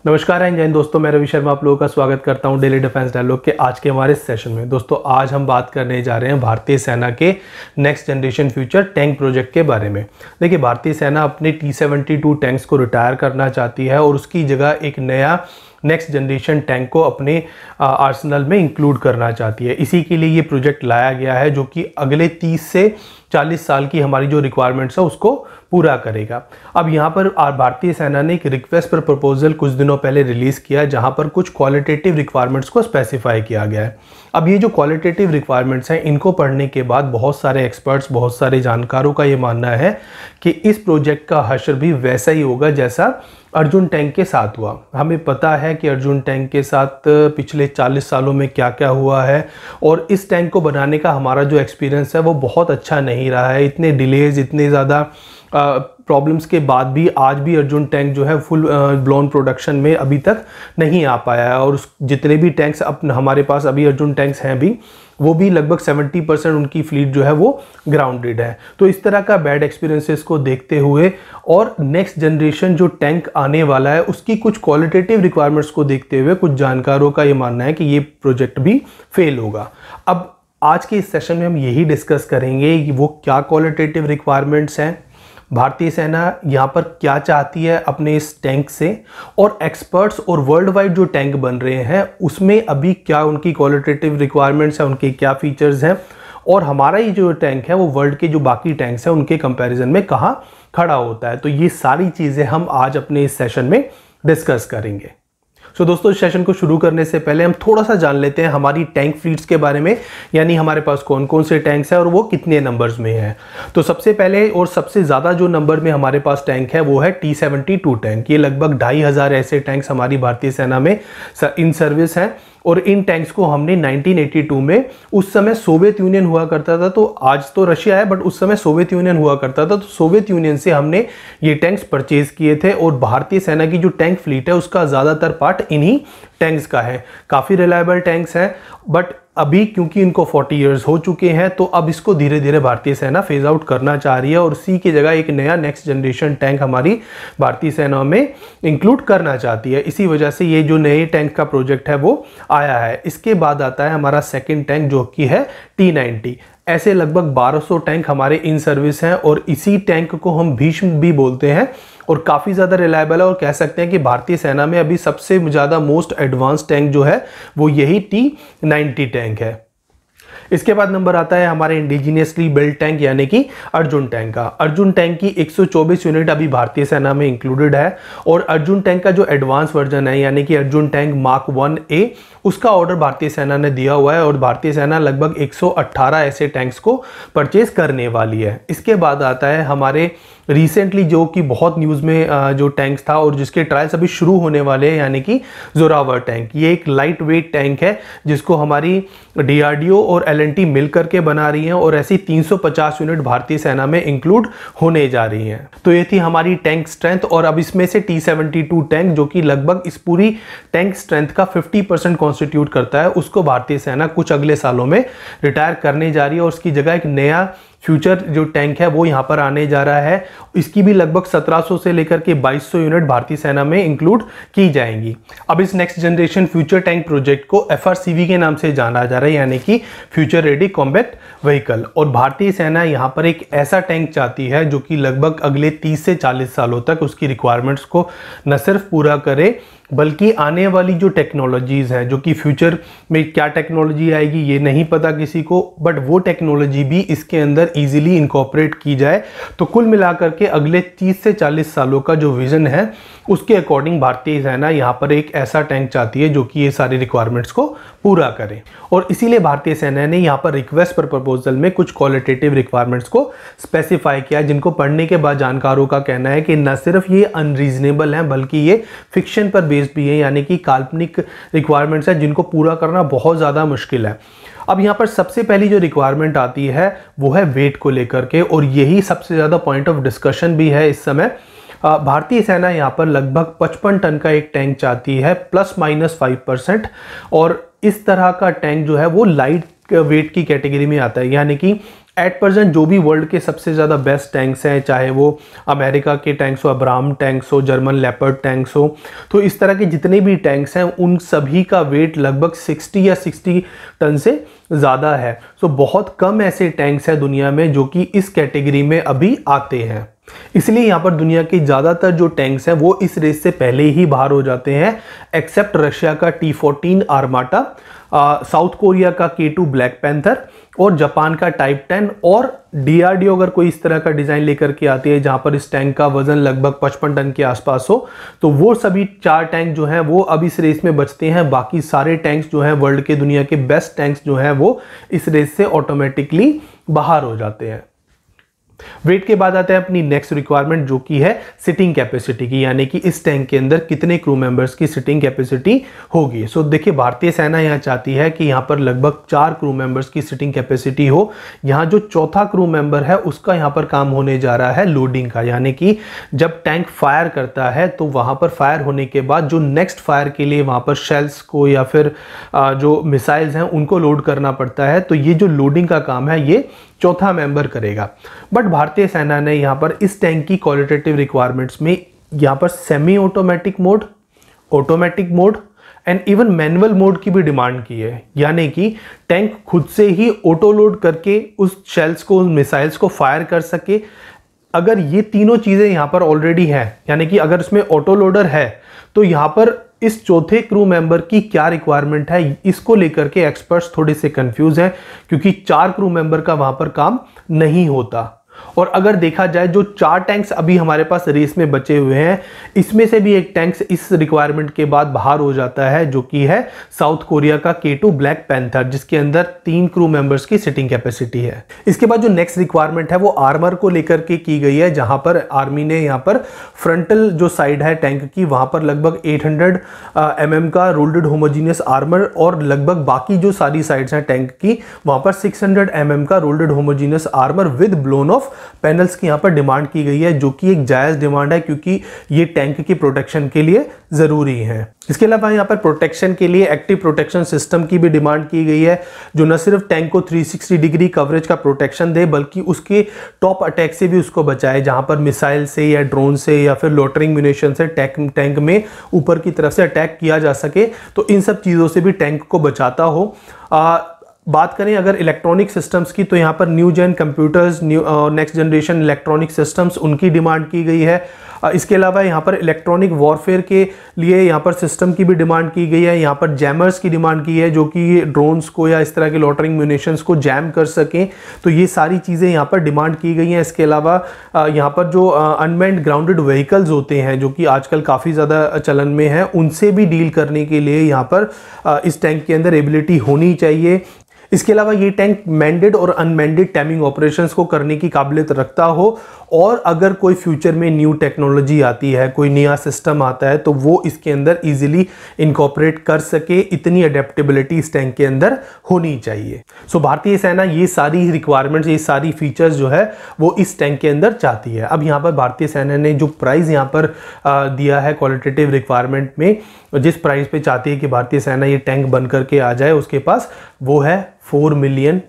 नमस्कार एंड जय हिंद दोस्तों, मैं रवि शर्मा आप लोगों का स्वागत करता हूं डेली डिफेंस डायलॉग के आज के हमारे सेशन में। दोस्तों आज हम बात करने जा रहे हैं भारतीय सेना के next generation future tank project के बारे में। देखिए, भारतीय सेना अपने T-72 टैंक्स को रिटायर करना चाहती है और उसकी जगह एक नया नेक्स्ट जनरेशन टैंक को अपने आर्सेनल में इंक्लूड करना चाहती है। इसी के लिए ये प्रोजेक्ट लाया गया है जो कि अगले 30 से 40 साल की हमारी जो रिक्वायरमेंट्स है उसको पूरा करेगा। अब यहाँ पर भारतीय सेना ने एक रिक्वेस्ट पर प्रपोजल कुछ दिनों पहले रिलीज़ किया जहाँ पर कुछ क्वालिटेटिव रिक्वायरमेंट्स को स्पेसिफाई किया गया है। अब ये जो क्वालिटेटिव रिक्वायरमेंट्स हैं इनको पढ़ने के बाद बहुत सारे एक्सपर्ट्स, बहुत सारे जानकारों का ये मानना है कि इस प्रोजेक्ट का हश्र भी वैसा ही होगा जैसा अर्जुन टैंक के साथ हुआ। हमें पता है कि अर्जुन टैंक के साथ पिछले 40 सालों में क्या क्या हुआ है और इस टैंक को बनाने का हमारा जो एक्सपीरियंस है वो बहुत अच्छा नहीं रहा है। इतने डिलेज, इतने ज़्यादा प्रॉब्लम्स के बाद भी आज भी अर्जुन टैंक जो है फुल ब्लोन प्रोडक्शन में अभी तक नहीं आ पाया है। और जितने भी टैंक्स हमारे पास अभी अर्जुन टैंक्स हैं भी, वो भी लगभग 70% उनकी फ्लीट जो है वो ग्राउंडेड है। तो इस तरह का बैड एक्सपीरियंसेस को देखते हुए और नेक्स्ट जनरेशन जो टैंक आने वाला है उसकी कुछ क्वालिटेटिव रिक्वायरमेंट्स को देखते हुए कुछ जानकारों का ये मानना है कि ये प्रोजेक्ट भी फेल होगा। अब आज के इस सेशन में हम यही डिस्कस करेंगे कि वो क्या क्वालिटेटिव रिक्वायरमेंट्स हैं, भारतीय सेना यहाँ पर क्या चाहती है अपने इस टैंक से, और एक्सपर्ट्स और वर्ल्ड वाइड जो टैंक बन रहे हैं उसमें अभी क्या उनकी क्वालिटेटिव रिक्वायरमेंट्स हैं, उनके क्या फीचर्स हैं, और हमारा ये जो टैंक है वो वर्ल्ड के जो बाकी टैंक्स हैं उनके कंपैरिजन में कहाँ खड़ा होता है। तो ये सारी चीज़ें हम आज अपने इस सेशन में डिस्कस करेंगे। सो दोस्तों, इस सेशन को शुरू करने से पहले हम थोड़ा सा जान लेते हैं हमारी टैंक फ्लीट्स के बारे में, यानी हमारे पास कौन कौन से टैंक्स हैं और वो कितने नंबर्स में हैं। तो सबसे पहले और सबसे ज़्यादा जो नंबर में हमारे पास टैंक है वो है T-72 टैंक। ये लगभग 2500 ऐसे टैंक्स हमारी भारतीय सेना में इन सर्विस हैं और इन टैंक्स को हमने 1982 में, उस समय सोवियत यूनियन हुआ करता था, तो आज तो रशिया है बट उस समय सोवियत यूनियन हुआ करता था, तो सोवियत यूनियन से हमने ये टैंक्स परचेज किए थे। और भारतीय सेना की जो टैंक फ्लीट है उसका ज़्यादातर पार्ट इन्हीं टैंक्स का है। काफ़ी रिलायबल टैंक्स हैं बट अभी क्योंकि इनको 40 इयर्स हो चुके हैं तो अब इसको धीरे धीरे भारतीय सेना फेज आउट करना चाह रही है और उसी की जगह एक नया नेक्स्ट जनरेशन टैंक हमारी भारतीय सेना में इंक्लूड करना चाहती है। इसी वजह से ये जो नए टैंक का प्रोजेक्ट है वो आया है। इसके बाद आता है हमारा सेकेंड टैंक जो कि है T-90। ऐसे लगभग 1200 टैंक हमारे इन सर्विस हैं और इसी टैंक को हम भीष्म भी बोलते हैं और काफ़ी ज़्यादा रिलायबल है और कह सकते हैं कि भारतीय सेना में अभी सबसे ज़्यादा मोस्ट एडवांस टैंक जो है वो यही T-90 टैंक है। इसके बाद नंबर आता है हमारे इंडिजीनियसली बिल्ड टैंक यानी कि अर्जुन टैंक का। अर्जुन टैंक की 124 यूनिट अभी भारतीय सेना में इंक्लूडेड है और अर्जुन टैंक का जो एडवांस वर्जन है यानी कि अर्जुन टैंक मार्क 1A, उसका ऑर्डर भारतीय सेना ने दिया हुआ है और भारतीय सेना लगभग 118 ऐसे टैंक्स को परचेज करने वाली है। इसके बाद आता है हमारे रिसेंटली जो कि बहुत न्यूज़ में जो टैंक्स था और जिसके ट्रायल्स अभी शुरू होने वाले हैं यानी कि जोरावर टैंक। ये एक लाइट वेट टैंक है जिसको हमारी DRDO और L&T मिल करके बना रही हैं और ऐसी 350 यूनिट भारतीय सेना में इंक्लूड होने जा रही हैं। तो ये थी हमारी टैंक स्ट्रेंथ और अब इसमें से T-72 टैंक जो कि लगभग इस पूरी टैंक स्ट्रेंथ का 50% कॉन्स्टिट्यूट करता है, उसको भारतीय सेना कुछ अगले सालों में रिटायर करने जा रही है और उसकी जगह एक नया फ्यूचर जो टैंक है वो यहाँ पर आने जा रहा है। इसकी भी लगभग 1700 से लेकर के 2200 यूनिट भारतीय सेना में इंक्लूड की जाएंगी। अब इस next generation future tank project को FRCV के नाम से जाना जा रहा है यानी कि फ्यूचर रेडी कॉम्बैट व्हीकल। और भारतीय सेना यहाँ पर एक ऐसा टैंक चाहती है जो कि लगभग अगले 30 से 40 सालों तक उसकी रिक्वायरमेंट्स को न सिर्फ पूरा करे बल्कि आने वाली जो टेक्नोलॉजीज़ हैं, जो कि फ्यूचर में क्या टेक्नोलॉजी आएगी ये नहीं पता किसी को, बट वो टेक्नोलॉजी भी इसके अंदर इजीली इनकॉर्पोरेट की जाए। तो कुल मिलाकर के अगले 30 से 40 सालों का जो विज़न है उसके अकॉर्डिंग भारतीय सेना यहाँ पर एक ऐसा टैंक चाहती है जो कि ये सारी रिक्वायरमेंट्स को पूरा करे। और इसीलिए भारतीय सेना ने यहाँ पर रिक्वेस्ट पर प्रपोजल में कुछ क्वालिटेटिव रिक्वायरमेंट्स को स्पेसिफाई किया, जिनको पढ़ने के बाद जानकारों का कहना है कि न सिर्फ ये अनरीजनेबल हैं बल्कि ये फिक्शन पर बेस्ड भी है, यानी कि काल्पनिक रिक्वायरमेंट्स हैं जिनको पूरा करना बहुत ज़्यादा मुश्किल है। अब यहाँ पर सबसे पहली जो रिक्वायरमेंट आती है वो है वेट को लेकर के और यही सबसे ज़्यादा पॉइंट ऑफ डिस्कशन भी है इस समय। भारतीय सेना यहाँ पर लगभग 55 टन का एक टैंक चाहती है ±5%, और इस तरह का टैंक जो है वो लाइट वेट की कैटेगरी में आता है, यानी कि एट प्रेजेंट जो भी वर्ल्ड के सबसे ज़्यादा बेस्ट टैंक्स हैं, चाहे वो अमेरिका के टैंक्स हो, अब्राहम टैंक्स हो, जर्मन लेपर्ड टैंक्स हो, तो इस तरह के जितने भी टैंक्स हैं उन सभी का वेट लगभग 60 या 60 टन से ज़्यादा है। सो बहुत कम ऐसे टैंक्स हैं दुनिया में जो कि इस कैटेगरी में अभी आते हैं। इसलिए यहाँ पर दुनिया के ज़्यादातर जो टैंक्स हैं वो इस रेस से पहले ही बाहर हो जाते हैं, एक्सेप्ट रशिया का T-14 आर्माटा, साउथ कोरिया का K2 ब्लैक पैंथर और जापान का टाइप 10, और DRDO अगर कोई इस तरह का डिज़ाइन लेकर के आती है जहां पर इस टैंक का वजन लगभग 55 टन के आसपास हो, तो वो सभी 4 टैंक जो हैं वो अब इस रेस में बचते हैं। बाकी सारे टैंक्स जो हैं, वर्ल्ड के दुनिया के बेस्ट टैंक्स जो हैं, वो इस रेस से ऑटोमेटिकली बाहर हो जाते हैं। वेट के बाद आता है अपनी नेक्स्ट रिक्वायरमेंट जो कि है सिटिंग कैपेसिटी की, यानी कि इस टैंक के अंदर कितने क्रू मेंबर्स की सिटिंग कैपेसिटी होगी। सो देखिए, भारतीय सेना यहां चाहती है कि यहां पर लगभग 4 क्रू मेंबर्स की सिटिंग कैपेसिटी हो। यहां जो चौथा क्रू मेंबर है उसका यहां पर काम होने जा रहा है लोडिंग का, यानी कि जब टैंक फायर करता है तो वहां पर फायर होने के बाद जो नेक्स्ट फायर के लिए वहां पर शेल्स को या फिर जो मिसाइल्स हैं उनको लोड करना पड़ता है। तो ये जो लोडिंग का काम है ये चौथा मेंबर करेगा। बट भारतीय सेना ने यहाँ पर इस टैंक की क्वालिटेटिव रिक्वायरमेंट्स में यहाँ पर semi automatic mode, automatic mode and even manual mode की भी डिमांड की है, यानी कि टैंक खुद से ही ऑटो लोड करके उस शेल्स को, उस मिसाइल्स को फायर कर सके। अगर ये तीनों चीज़ें यहाँ पर ऑलरेडी हैं, यानी कि अगर इसमें ऑटो लोडर है, तो यहाँ पर इस चौथे क्रू मेंबर की क्या रिक्वायरमेंट है, इसको लेकर के एक्सपर्ट्स थोड़े से कंफ्यूज हैं, क्योंकि 4 क्रू मेंबर का वहां पर काम नहीं होता। और अगर देखा जाए जो 4 टैंक्स अभी हमारे पास रेस में बचे हुए हैं, इसमें से भी एक टैंक्स इस रिक्वायरमेंट के बाद बाहर हो जाता है, जो कि है साउथ कोरिया का K2 ब्लैक पैंथर, जिसके अंदर 3 क्रू मेंबर्स की सिटिंग कैपेसिटी है। इसके बाद जो नेक्स्ट रिक्वायरमेंट है वो आर्मर को लेकर के की गई है, जहां पर आर्मी ने यहां पर फ्रंटल जो साइड है टैंक की, वहां पर लगभग 800 mm का रोल्डेड होमोजीनियस आर्मर, और लगभग बाकी जो सारी साइड्स हैं टैंक की वहां पर 600 mm का rolled homogeneous armour with blown off panels की यहां पर डिमांड की गई है, जो कि एक जायज डिमांड है क्योंकि ये टैंक की प्रोटेक्शन के लिए जरूरी है। इसके अलावा यहां पर प्रोटेक्शन के लिए एक्टिव प्रोटेक्शन सिस्टम की भी डिमांड की गई है, जो न सिर्फ टैंक को 360 डिग्री कवरेज का प्रोटेक्शन दे, बल्कि उसके टॉप अटैक से भी उसको बचाए, जहां पर मिसाइल से या ड्रोन से या फिर लोटरिंग म्यूनिशन से टैंक में ऊपर की तरफ से अटैक किया जा सके। तो इन सब चीजों से भी टैंक को बचाता हो। बात करें अगर इलेक्ट्रॉनिक सिस्टम्स की, तो यहाँ पर new gen computers, next generation electronic systems, उनकी डिमांड की गई है। इसके अलावा यहाँ पर इलेक्ट्रॉनिक वॉरफेयर के लिए यहाँ पर सिस्टम की भी डिमांड की गई है। यहाँ पर जैमर्स की डिमांड की है, जो कि ड्रोन्स को या इस तरह के लॉटरिंग म्यूनिशंस को जैम कर सकें। तो ये सारी चीज़ें यहाँ पर डिमांड की गई हैं। इसके अलावा यहाँ पर जो अनमैन्ड ग्राउंडेड व्हीकल्स होते हैं, जो कि आजकल काफ़ी ज़्यादा चलन में है, उनसे भी डील करने के लिए यहाँ पर इस टैंक के अंदर एबिलिटी होनी चाहिए। इसके अलावा ये टैंक मैंडेड और अनमैंडेड टाइमिंग ऑपरेशंस को करने की काबिलियत रखता हो, और अगर कोई फ्यूचर में न्यू टेक्नोलॉजी आती है, कोई नया सिस्टम आता है, तो वो इसके अंदर इजीली इनकॉर्पोरेट कर सके। इतनी अडेप्टेबिलिटी इस टैंक के अंदर होनी चाहिए। सो भारतीय सेना ये सारी रिक्वायरमेंट्स, ये सारी फीचर्स जो है वो इस टैंक के अंदर चाहती है। अब यहाँ पर भारतीय सेना ने जो प्राइस यहाँ पर दिया है क्वालिटेटिव रिक्वायरमेंट में, जिस प्राइस पे चाहती है कि भारतीय सेना ये टैंक बन करके आ जाए उसके पास, वो है $4 मिलियन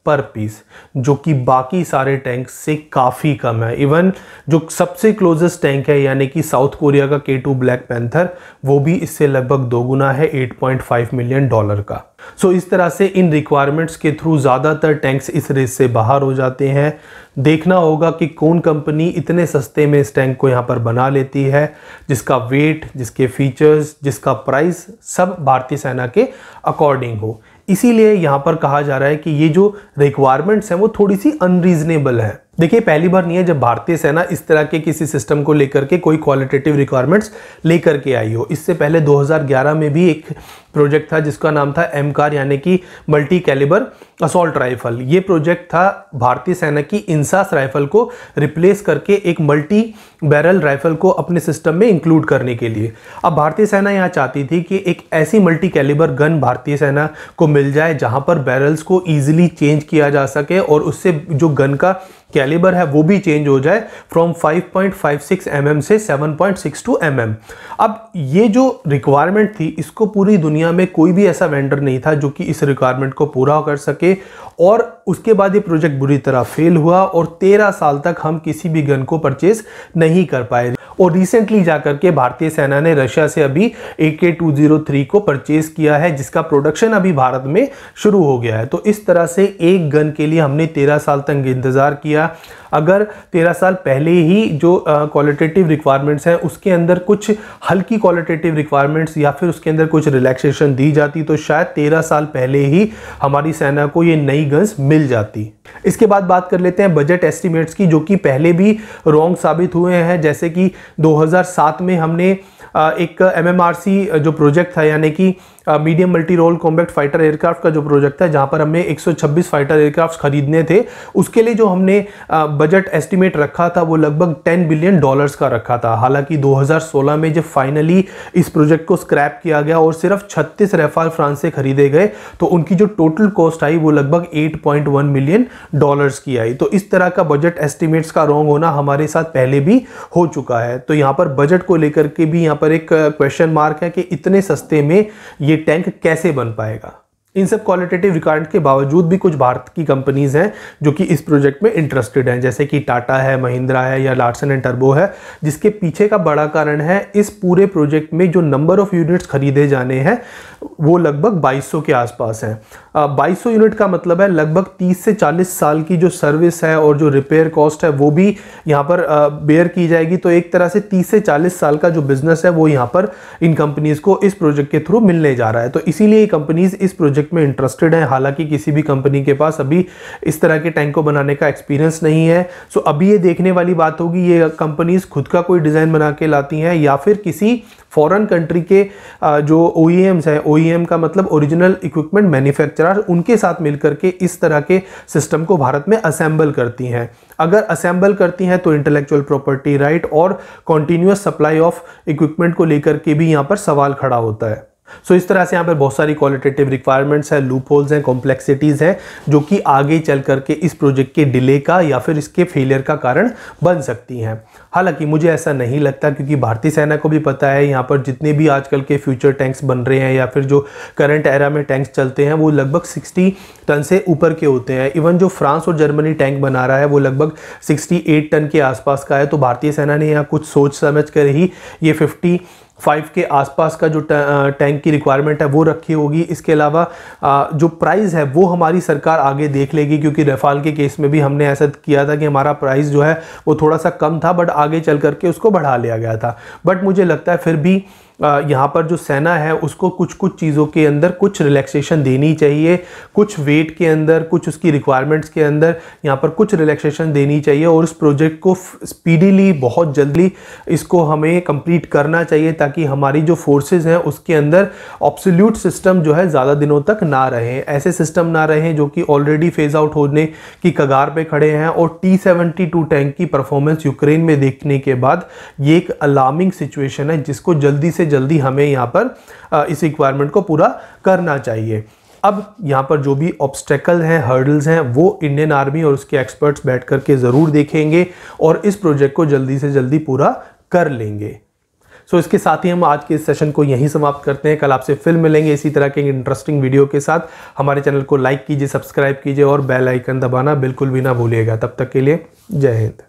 पर पीस, जो कि बाकी सारे टैंक से काफ़ी कम है। इवन जो सबसे क्लोजेस्ट टैंक है, यानी कि साउथ कोरिया का K2 ब्लैक पैंथर, वो भी इससे लगभग दोगुना है, $8.5 मिलियन का। सो इस तरह से इन रिक्वायरमेंट्स के थ्रू ज़्यादातर टैंक्स इस रेस से बाहर हो जाते हैं। देखना होगा कि कौन कंपनी इतने सस्ते में इस टैंक को यहाँ पर बना लेती है, जिसका वेट, जिसके फीचर्स, जिसका प्राइस सब भारतीय सेना के अकॉर्डिंग हो। इसीलिए यहाँ पर कहा जा रहा है कि ये जो रिक्वायरमेंट्स हैं वो थोड़ी सी अनरीजनेबल है। देखिए, पहली बार नहीं है जब भारतीय सेना इस तरह के किसी सिस्टम को लेकर के कोई क्वालिटेटिव रिक्वायरमेंट्स लेकर के आई हो। इससे पहले 2011 में भी एक प्रोजेक्ट था जिसका नाम था MCAR, यानी कि मल्टी कैलिबर असॉल्ट राइफल। ये प्रोजेक्ट था भारतीय सेना की इंसास राइफल को रिप्लेस करके एक मल्टी बैरल राइफल को अपने सिस्टम में इंक्लूड करने के लिए। अब भारतीय सेना यहाँ चाहती थी कि एक ऐसी मल्टी कैलिबर गन भारतीय सेना को मिल जाए जहाँ पर बैरल्स को ईजिली चेंज किया जा सके, और उससे जो गन का कैलिबर है वो भी चेंज हो जाए फ्रॉम 5.56 mm से 7.62 mm। अब ये जो रिक्वायरमेंट थी इसको पूरी दुनिया में कोई भी ऐसा वेंडर नहीं था जो कि इस रिक्वायरमेंट को पूरा कर सके, और उसके बाद ये प्रोजेक्ट बुरी तरह फेल हुआ और 13 साल तक हम किसी भी गन को परचेज नहीं कर पाए। और रिसेंटली जाकर के भारतीय सेना ने रशिया से अभी AK-203 को परचेज किया है, जिसका प्रोडक्शन अभी भारत में शुरू हो गया है। तो इस तरह से एक गन के लिए हमने 13 साल तक इंतजार किया। अगर 13 साल पहले ही जो क्वालिटेटिव रिक्वायरमेंट्स हैं उसके अंदर कुछ हल्की क्वालिटेटिव रिक्वायरमेंट्स या फिर उसके अंदर कुछ रिलैक्सेशन दी जाती तो शायद 13 साल पहले ही हमारी सेना को ये नई गन्स मिल जाती। इसके बाद बात कर लेते हैं बजट एस्टिमेट्स की, जो कि पहले भी रॉन्ग साबित हुए हैं। जैसे कि 2007 में हमने एक MMRC जो प्रोजेक्ट था, यानी कि medium multi role combat fighter aircraft का जो प्रोजेक्ट था, जहां पर हमने 126 फाइटर एयरक्राफ्ट खरीदने थे, उसके लिए जो हमने बजट एस्टिमेट रखा था वो लगभग $10 बिलियन का रखा था। हालांकि 2016 में जब फाइनली इस प्रोजेक्ट को स्क्रैप किया गया और सिर्फ 36 रफाल फ्रांस से खरीदे गए तो उनकी जो टोटल कॉस्ट आई वो लगभग $8.1 मिलियन की आई। तो इस तरह का बजट एस्टिमेट्स का रॉन्ग होना हमारे साथ पहले भी हो चुका है। तो यहाँ पर बजट को लेकर के भी यहाँ पर एक क्वेश्चन मार्क है कि इतने सस्ते में ये टैंक कैसे बन पाएगा। इन सब क्वालिटेटिव रिक्वायरमेंट के बावजूद भी कुछ भारत की कंपनीज हैं जो कि इस प्रोजेक्ट में इंटरेस्टेड हैं, जैसे कि टाटा है, महिंद्रा है या लार्सन एंड टर्बो है, जिसके पीछे का बड़ा कारण है इस पूरे प्रोजेक्ट में जो नंबर ऑफ यूनिट्स खरीदे जाने हैं वो लगभग 2200 के आसपास हैं। 2200 यूनिट का मतलब है लगभग 30 से 40 साल की जो सर्विस है और जो रिपेयर कॉस्ट है वो भी यहाँ पर बेयर की जाएगी। तो एक तरह से 30 से 40 साल का जो बिजनेस है वो यहाँ पर इन कंपनीज को इस प्रोजेक्ट के थ्रू मिलने जा रहा है। तो इसीलिए ये कंपनीज इस प्रोजेक्ट में इंटरेस्टेड हैं। हालांकि किसी भी कंपनी के पास अभी इस तरह के टैंक को बनाने का एक्सपीरियंस नहीं है। सो अभी ये देखने वाली बात होगी ये कंपनीज खुद का कोई डिजाइन बना के लाती हैं या फिर किसी फॉरेन कंट्री के जो OEMs हैं, OEM का मतलब ओरिजिनल इक्विपमेंट मैन्युफैक्चरर, उनके साथ मिलकर के इस तरह के सिस्टम को भारत में असेंबल करती हैं। अगर असेंबल करती हैं तो इंटेलेक्चुअल प्रॉपर्टी राइट और कॉन्टिन्यूअस सप्लाई ऑफ इक्विपमेंट को लेकर के भी यहाँ पर सवाल खड़ा होता है। सो इस तरह से यहाँ पर बहुत सारी क्वालिटेटिव रिक्वायरमेंट्स हैं, लूप होल्स हैं, कॉम्प्लेक्सिटीज़ हैं जो कि आगे चल करके इस प्रोजेक्ट के डिले का या फिर इसके फेलियर का कारण बन सकती हैं। हालांकि मुझे ऐसा नहीं लगता, क्योंकि भारतीय सेना को भी पता है यहाँ पर जितने भी आजकल के फ्यूचर टैंक्स बन रहे हैं या फिर जो करंट एरा में टैंक्स चलते हैं वो लगभग 60 टन से ऊपर के होते हैं। इवन जो फ्रांस और जर्मनी टैंक बना रहा है वो लगभग 68 टन के आसपास का है। तो भारतीय सेना ने यहाँ कुछ सोच समझ कर ही ये 55 के आसपास का जो टैंक की रिक्वायरमेंट है वो रखी होगी। इसके अलावा जो प्राइस है वो हमारी सरकार आगे देख लेगी, क्योंकि रफाल के केस में भी हमने ऐसा किया था कि हमारा प्राइस जो है वो थोड़ा सा कम था बट आगे चल करके उसको बढ़ा लिया गया था। बट मुझे लगता है फिर भी यहाँ पर जो सेना है उसको कुछ कुछ चीज़ों के अंदर कुछ रिलैक्सेशन देनी चाहिए, कुछ वेट के अंदर, कुछ उसकी रिक्वायरमेंट्स के अंदर यहाँ पर कुछ रिलैक्सेशन देनी चाहिए और इस प्रोजेक्ट को स्पीडीली बहुत जल्दी इसको हमें कंप्लीट करना चाहिए, ताकि हमारी जो फोर्सेस हैं उसके अंदर ऑब्सोल्यूट सिस्टम जो है ज़्यादा दिनों तक ना रहें, ऐसे सिस्टम ना रहें जो कि ऑलरेडी फेज आउट होने की कगार पे खड़े हैं। और T-72 टैंक की परफॉर्मेंस यूक्रेन में देखने के बाद ये एक अलार्मिंग सिचुएशन है जिसको जल्दी से जल्दी हमें यहाँ पर इस रिक्वायरमेंट को पूरा करना चाहिए। अब यहाँ पर जो भी ऑब्स्टेकल हैं, हर्डल्स हैं, वो इंडियन आर्मी और उसके एक्सपर्ट्स बैठ करके ज़रूर देखेंगे और इस प्रोजेक्ट को जल्दी से जल्दी पूरा कर लेंगे। सो इसके साथ ही हम आज के इस सेशन को यहीं समाप्त करते हैं। कल आपसे फिर मिलेंगे इसी तरह के इंटरेस्टिंग वीडियो के साथ। हमारे चैनल को लाइक कीजिए, सब्सक्राइब कीजिए और बेल आइकन दबाना बिल्कुल भी ना भूलिएगा। तब तक के लिए जय हिंद।